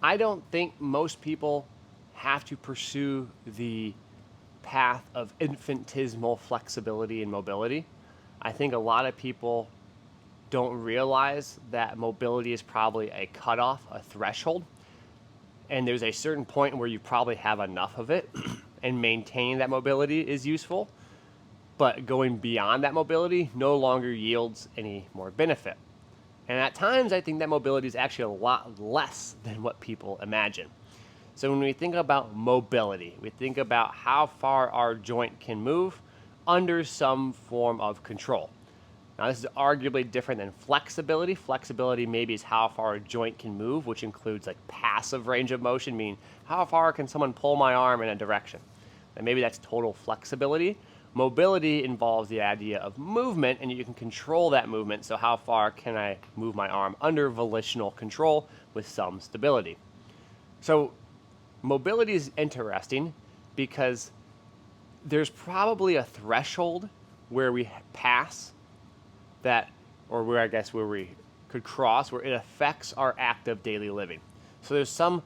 I don't think most people have to pursue the path of infinitesimal flexibility and mobility. I think a lot of people don't realize that mobility is probably a cutoff, a threshold, and there's a certain point where you probably have enough of it, and maintaining that mobility is useful. But going beyond that mobility no longer yields any more benefit. And at times, I think that mobility is actually a lot less than what people imagine. So when we think about mobility, we think about how far our joint can move under some form of control. Now, this is arguably different than flexibility. Flexibility maybe is how far a joint can move, which includes like passive range of motion, meaning how far can someone pull my arm in a direction. And maybe that's total flexibility. Mobility involves the idea of movement, and you can control that movement. So, how far can I move my arm under volitional control with some stability? So, mobility is interesting because there's probably a threshold where we pass that, or where I guess where we could cross, where it affects our active daily living. So there's some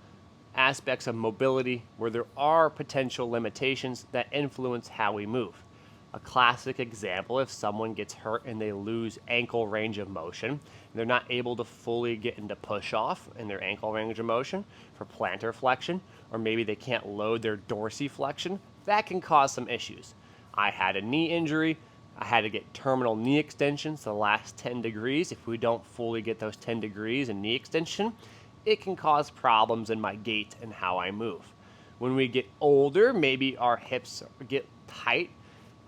aspects of mobility where there are potential limitations that influence how we move. A classic example, if someone gets hurt and they lose ankle range of motion, they're not able to fully get into push off in their ankle range of motion for plantar flexion, or maybe they can't load their dorsiflexion, that can cause some issues. I had a knee injury. I had to get terminal knee extensions the last 10 degrees. If we don't fully get those 10 degrees in knee extension, it can cause problems in my gait and how I move. When we get older, maybe our hips get tight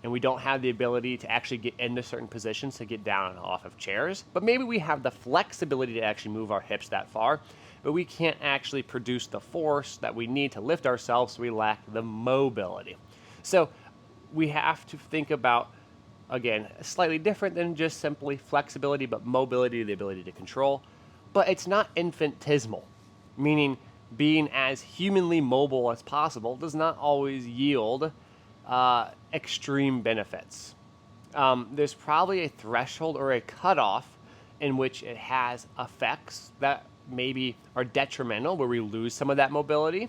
and we don't have the ability to actually get into certain positions to get down and off of chairs. But maybe we have the flexibility to actually move our hips that far, but we can't actually produce the force that we need to lift ourselves, so we lack the mobility. So we have to think about, again, slightly different than just simply flexibility, but mobility, the ability to control. But it's not infinitesimal, meaning being as humanly mobile as possible does not always yield extreme benefits. There's probably a threshold or a cutoff in which it has effects that maybe are detrimental, where we lose some of that mobility.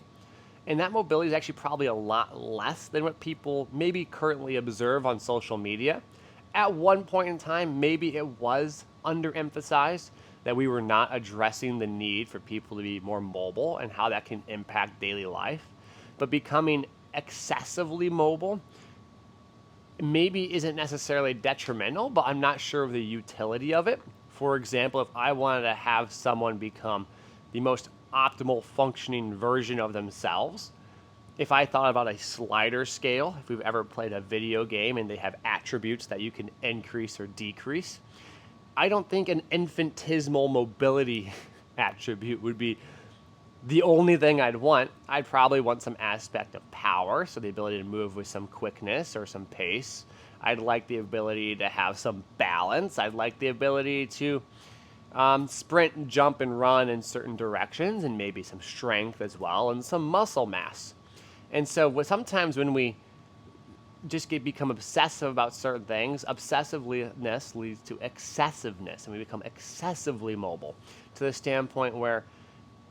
And that mobility is actually probably a lot less than what people maybe currently observe on social media. At one point in time, maybe it was underemphasized that we were not addressing the need for people to be more mobile and how that can impact daily life. But becoming excessively mobile maybe isn't necessarily detrimental, but I'm not sure of the utility of it. For example, if I wanted to have someone become the most optimal functioning version of themselves, if I thought about a slider scale, if we've ever played a video game and they have attributes that you can increase or decrease, I don't think an infinitesimal mobility attribute would be the only thing I'd want. I'd probably want some aspect of power, so the ability to move with some quickness or some pace. I'd like the ability to have some balance. I'd like the ability to sprint and jump and run in certain directions, and maybe some strength as well, and some muscle mass. And so sometimes when we just become obsessive about certain things, obsessiveness leads to excessiveness, and we become excessively mobile to the standpoint where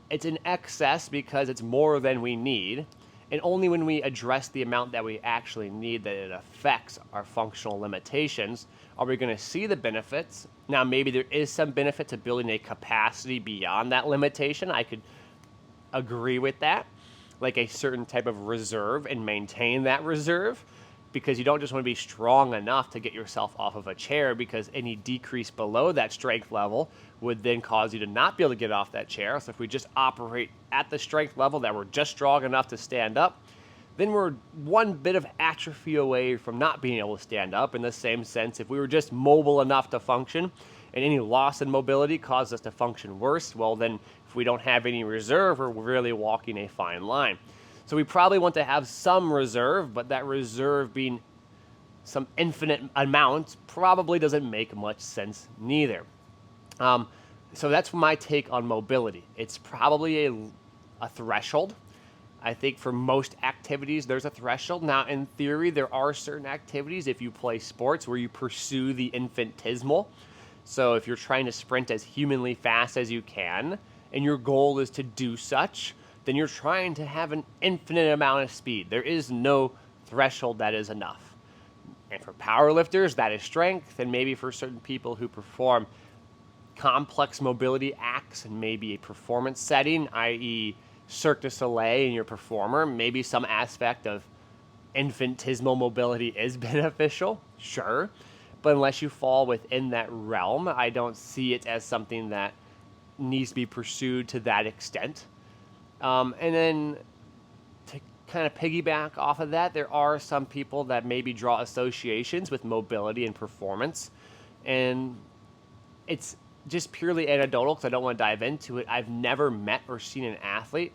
it's in excess because it's more than we need. And only when we address the amount that we actually need that it affects our functional limitations are we going to see the benefits. Now, maybe there is some benefit to building a capacity beyond that limitation. I could agree with that, like a certain type of reserve, and maintain that reserve, because you don't just want to be strong enough to get yourself off of a chair, because any decrease below that strength level would then cause you to not be able to get off that chair. So if we just operate at the strength level that we're just strong enough to stand up, then we're one bit of atrophy away from not being able to stand up. In the same sense, if we were just mobile enough to function and any loss in mobility caused us to function worse, well, then if we don't have any reserve, we're really walking a fine line. So we probably want to have some reserve, but that reserve being some infinite amount probably doesn't make much sense neither. So that's my take on mobility. It's probably a threshold. I think for most activities, there's a threshold. Now, in theory, there are certain activities, if you play sports, where you pursue the infinitesimal. So if you're trying to sprint as humanly fast as you can, and your goal is to do such, then you're trying to have an infinite amount of speed. There is no threshold that is enough. And for powerlifters, that is strength, and maybe for certain people who perform complex mobility acts and maybe a performance setting, i.e. Cirque du Soleil, and your performer, maybe some aspect of infinitesimal mobility is beneficial, sure. But unless you fall within that realm, I don't see it as something that needs to be pursued to that extent. And then to kind of piggyback off of that, there are some people that maybe draw associations with mobility and performance. And it's just purely anecdotal because I don't want to dive into it. I've never met or seen an athlete,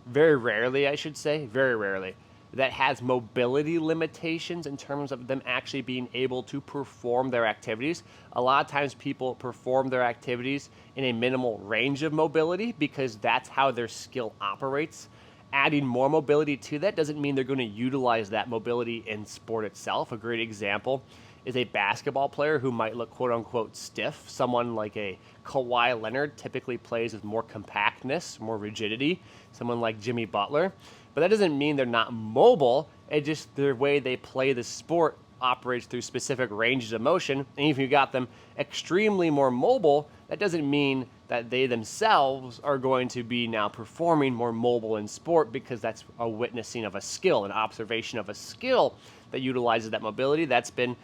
very rarely, I should say, very rarely, that has mobility limitations in terms of them actually being able to perform their activities. A lot of times people perform their activities in a minimal range of mobility because that's how their skill operates. Adding more mobility to that doesn't mean they're going to utilize that mobility in sport itself. A great example is a basketball player who might look quote unquote stiff. Someone like a Kawhi Leonard typically plays with more compactness, more rigidity. Someone like Jimmy Butler. But that doesn't mean they're not mobile. It just their way they play the sport operates through specific ranges of motion. And if you got them extremely more mobile, that doesn't mean that they themselves are going to be now performing more mobile in sport, because that's a witnessing of a skill, an observation of a skill that utilizes that mobility. That's been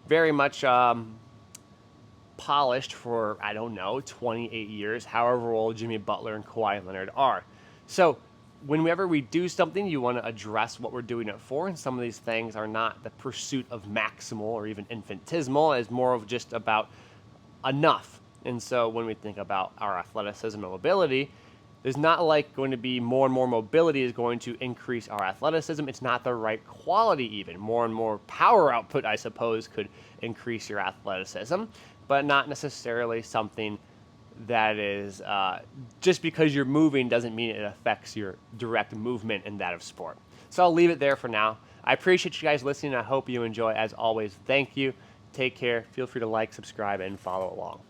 very much polished for, 28 years, however old Jimmy Butler and Kawhi Leonard are. So whenever we do something, you want to address what we're doing it for, and some of these things are not the pursuit of maximal or even infinitesimal, it's more of just about enough. And so when we think about our athleticism and mobility, there's not like going to be more and more mobility is going to increase our athleticism. It's not the right quality even. More and more power output, I suppose, could increase your athleticism, but not necessarily something that is just because you're moving doesn't mean it affects your direct movement in that of sport. So I'll leave it there for now. I appreciate you guys listening. I hope you enjoy. As always, thank you. Take care. Feel free to like, subscribe, and follow along.